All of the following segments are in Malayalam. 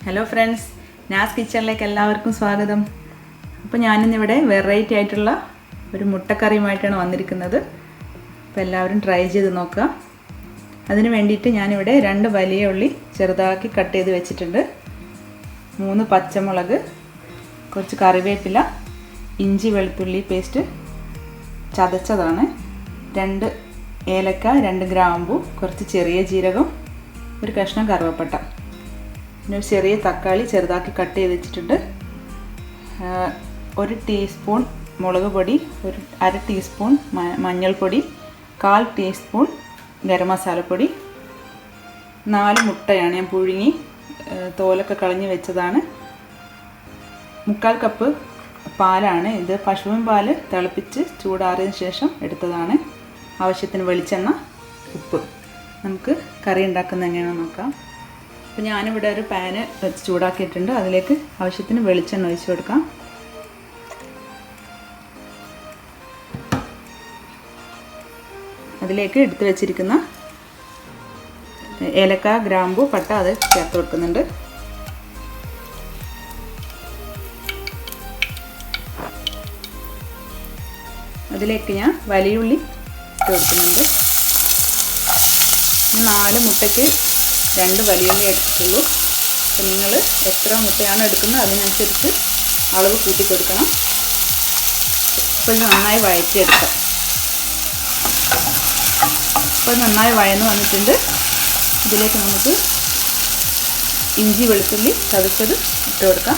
ഹലോ ഫ്രണ്ട്സ്, നാസ് കിച്ചണിലേക്ക് എല്ലാവർക്കും സ്വാഗതം. അപ്പോൾ ഞാനിന്നിവിടെ വെറൈറ്റി ആയിട്ടുള്ള ഒരു മുട്ടക്കറിയുമായിട്ടാണ് വന്നിരിക്കുന്നത്. അപ്പോൾ എല്ലാവരും ട്രൈ ചെയ്ത് നോക്കുക. അതിന് വേണ്ടിയിട്ട് ഞാനിവിടെ 2 വലിയ ഉള്ളി ചെറുതാക്കി കട്ട് ചെയ്ത് വെച്ചിട്ടുണ്ട്, 3 പച്ചമുളക്, കുറച്ച് കറിവേപ്പില, ഇഞ്ചി വെളുത്തുള്ളി പേസ്റ്റ് ചതച്ചതാണ്, 2 ഏലക്ക, 2 ഗ്രാമ്പു, കുറച്ച് ചെറിയ ജീരകം, ഒരു കഷ്ണം കറുവപ്പട്ട, പിന്നെ ഒരു ചെറിയ തക്കാളി ചെറുതാക്കി കട്ട് ചെയ്ത് വെച്ചിട്ടുണ്ട്, 1 ടീസ്പൂൺ മുളക് പൊടി, 1/2 ടീസ്പൂൺ മഞ്ഞൾപ്പൊടി, 1/4 ടീസ്പൂൺ ഗരം മസാലപ്പൊടി, 4 മുട്ടയാണ് ഞാൻ പുഴുങ്ങി തോലൊക്കെ കളഞ്ഞ് വെച്ചതാണ്, 1/4 കപ്പ് പാലാണ് ഇത്, പശുവിൻ പാല് തിളപ്പിച്ച് ചൂടാറിയതിന് ശേഷം എടുത്തതാണ്, ആവശ്യത്തിന് വെളിച്ചെണ്ണ, ഉപ്പ്. നമുക്ക് കറി ഉണ്ടാക്കുന്നത് എങ്ങനെയാണെന്ന് നോക്കാം. അപ്പോൾ ഞാനിവിടെ ഒരു പാന് വെച്ച് ചൂടാക്കിയിട്ടുണ്ട്, അതിലേക്ക് ആവശ്യത്തിന് വെളിച്ചെണ്ണ ഒഴിച്ച് കൊടുക്കാം. അതിലേക്ക് എടുത്തു വെച്ചിരിക്കുന്ന ഏലക്ക, ഗ്രാമ്പു, പട്ട അത് ചേർത്ത് കൊടുക്കുന്നുണ്ട്. അതിലേക്ക് ഞാൻ വലിയ ഉള്ളി ഇട്ട് കൊടുക്കുന്നുണ്ട്. 4 മുട്ടയ്ക്ക് 2 വലിയ ഉള്ളി എടുത്തിട്ടുള്ളൂ. അപ്പോൾ നിങ്ങൾ എത്ര മുട്ടയാണ് എടുക്കുന്നത് അതിനനുസരിച്ച് അളവ് കൂട്ടി കൊടുക്കണം. അപ്പോൾ ഇത് നന്നായി വഴറ്റിയെടുക്കാം. അപ്പോൾ നന്നായി വഴന്ന് വന്നിട്ടുണ്ട്. ഇതിലേക്ക് നമുക്ക് ഇഞ്ചി വെളുത്തുള്ളി ചതച്ചത് ഇട്ട് കൊടുക്കാം.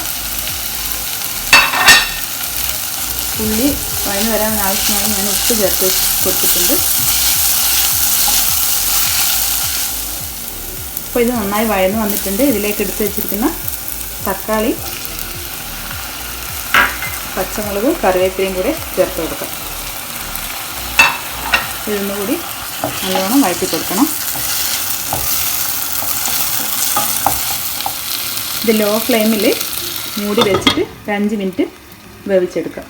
ഉള്ളി വഴന്ന് വരാൻ ആവശ്യമായി ഞാൻ ഉപ്പ് ചേർത്ത് കൊടുത്തിട്ടുണ്ട്. അപ്പോൾ ഇത് നന്നായി വഴന്ന് വന്നിട്ടുണ്ട്. ഇതിലേക്ക് എടുത്ത് വെച്ചിരിക്കുന്ന തക്കാളി, പച്ചമുളകും കറിവേപ്പിലയും കൂടെ ചേർത്ത് കൊടുക്കാം. ഇതൊന്നുകൂടി നല്ലോണം വഴറ്റി കൊടുക്കണം. ഇത് ലോ ഫ്ലെയിമിൽ മൂടി വെച്ചിട്ട് 5 മിനിറ്റ് വേവിച്ചെടുക്കാം.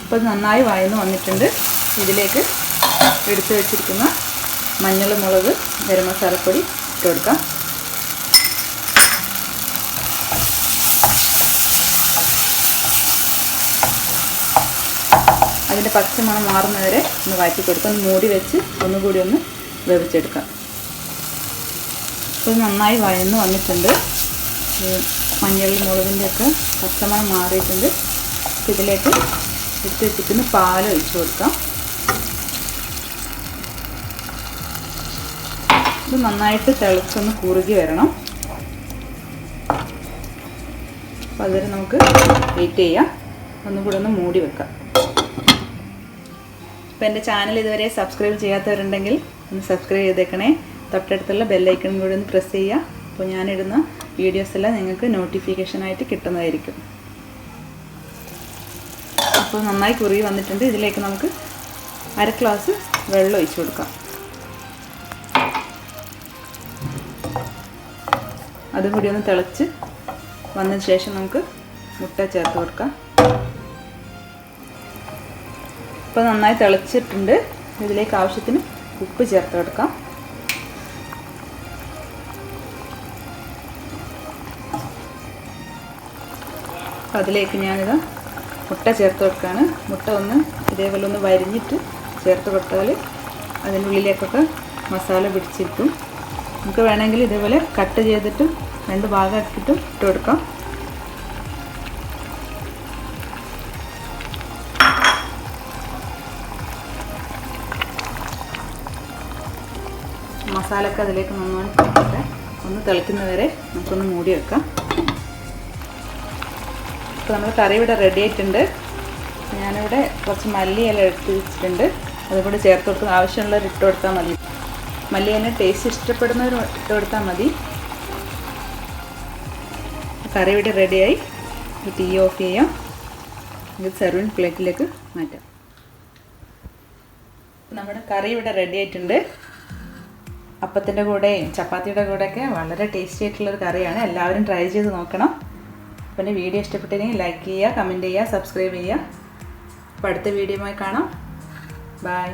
അപ്പോൾ ഇത് നന്നായി വഴന്ന് വന്നിട്ടുണ്ട്. ഇതിലേക്ക് എടുത്ത് വെച്ചിരിക്കുന്ന മഞ്ഞൾ, മുളക്, ഗരം മസാലപ്പൊടി ഇട്ട് കൊടുക്കാം. അതിൻ്റെ പച്ചമണം മാറുന്നവരെ ഒന്ന് വഴറ്റി കൊടുക്കാം. ഒന്ന് മൂടി വെച്ച് ഒന്നുകൂടി ഒന്ന് വേവിച്ചെടുക്കാം. അപ്പോൾ നന്നായി വഴന്ന് വന്നിട്ടുണ്ട്. മഞ്ഞൾ, മുളകിൻ്റെ ഒക്കെ പച്ചമണം മാറിയിട്ടുണ്ട്. ഇതിലേക്ക് എടുത്ത് വെച്ചിട്ട് പാൽ ഒഴിച്ച് കൊടുക്കാം. ഇത് നന്നായിട്ട് തിളച്ചൊന്ന് കുറുകി വരണം. അപ്പോൾ അതുവരെ നമുക്ക് വെയിറ്റ് ചെയ്യാം. ഒന്നുകൂടെ ഒന്ന് മൂടി വെക്കാം. അപ്പോൾ എൻ്റെ ചാനൽ ഇതുവരെ സബ്സ്ക്രൈബ് ചെയ്യാത്തവരുണ്ടെങ്കിൽ ഒന്ന് സബ്സ്ക്രൈബ് ചെയ്തേക്കണേ. തൊട്ടടുത്തുള്ള ബെല്ലൈക്കൺ കൂടി ഒന്ന് പ്രസ് ചെയ്യുക. അപ്പോൾ ഞാനിടുന്ന വീഡിയോസ് എല്ലാം നിങ്ങൾക്ക് നോട്ടിഫിക്കേഷനായിട്ട് കിട്ടുന്നതായിരിക്കും. അപ്പോൾ നന്നായി കുറുകി വന്നിട്ടുണ്ട്. ഇതിലേക്ക് നമുക്ക് 1/2 ഗ്ലാസ് വെള്ളം ഒഴിച്ച് കൊടുക്കാം. അതും കൂടി ഒന്ന് തിളച്ച് വന്നതിന് ശേഷം നമുക്ക് മുട്ട ചേർത്ത് കൊടുക്കാം. ഇപ്പോൾ നന്നായി തിളച്ചിട്ടുണ്ട്. ഇതിലേക്ക് ആവശ്യത്തിന് ഉപ്പ് ചേർത്ത് കൊടുക്കാം. അപ്പോൾ അതിലേക്ക് ഞാനിത് മുട്ട ചേർത്ത് കൊടുക്കുകയാണ്. മുട്ട ഒന്ന് ഇതേപോലെ ഒന്ന് വരിഞ്ഞിട്ട് ചേർത്ത് കൊടുത്താൽ അതിൻ്റെ ഉള്ളിലേക്കൊക്കെ മസാല പിടിച്ചിരിക്കും. നമുക്ക് വേണമെങ്കിൽ ഇതേപോലെ കട്ട് ചെയ്തിട്ട് 2 ഭാഗമാക്കിയിട്ടും ഇട്ട് കൊടുക്കാം. മസാലയൊക്കെ അതിലേക്ക് നന്നായി പിടിക്കട്ടെ. ഒന്ന് തിളയ്ക്കുന്നവരെ നമുക്കൊന്ന് മൂടി വെക്കാം. ഇപ്പോൾ നമ്മൾ കറി ഇവിടെ റെഡി ആയിട്ടുണ്ട്. ഞാനിവിടെ കുറച്ച് മല്ലിയില എടുത്ത് വെച്ചിട്ടുണ്ട്, അതുകൂടി ചേർത്ത് കൊടുക്കുക. ആവശ്യമുള്ളവർ ഇട്ട് കൊടുത്താൽ മതി. മല്ലിയില ടേസ്റ്റ് ഇഷ്ടപ്പെടുന്നവർ ഇട്ട് കൊടുത്താൽ മതി. കറി ഇവിടെ റെഡിയായി. തീ ഓഫ് ചെയ്യാം. ഇത് സെർവിങ് പ്ലേറ്റിലേക്ക് മാറ്റാം. നമ്മുടെ കറി ഇവിടെ റെഡി ആയിട്ടുണ്ട്. അപ്പത്തിൻ്റെ കൂടെയും ചപ്പാത്തിയുടെ കൂടെയൊക്കെ വളരെ ടേസ്റ്റി ആയിട്ടുള്ളൊരു കറിയാണ്. എല്ലാവരും ട്രൈ ചെയ്ത് നോക്കണം. അപ്പോൾ എൻ്റെ വീഡിയോ ഇഷ്ടപ്പെട്ടില്ലെങ്കിൽ ലൈക്ക് ചെയ്യുക, കമൻറ്റ് ചെയ്യുക, സബ്സ്ക്രൈബ് ചെയ്യുക. അപ്പോൾ അടുത്ത വീഡിയോയുമായി കാണാം. ബൈ.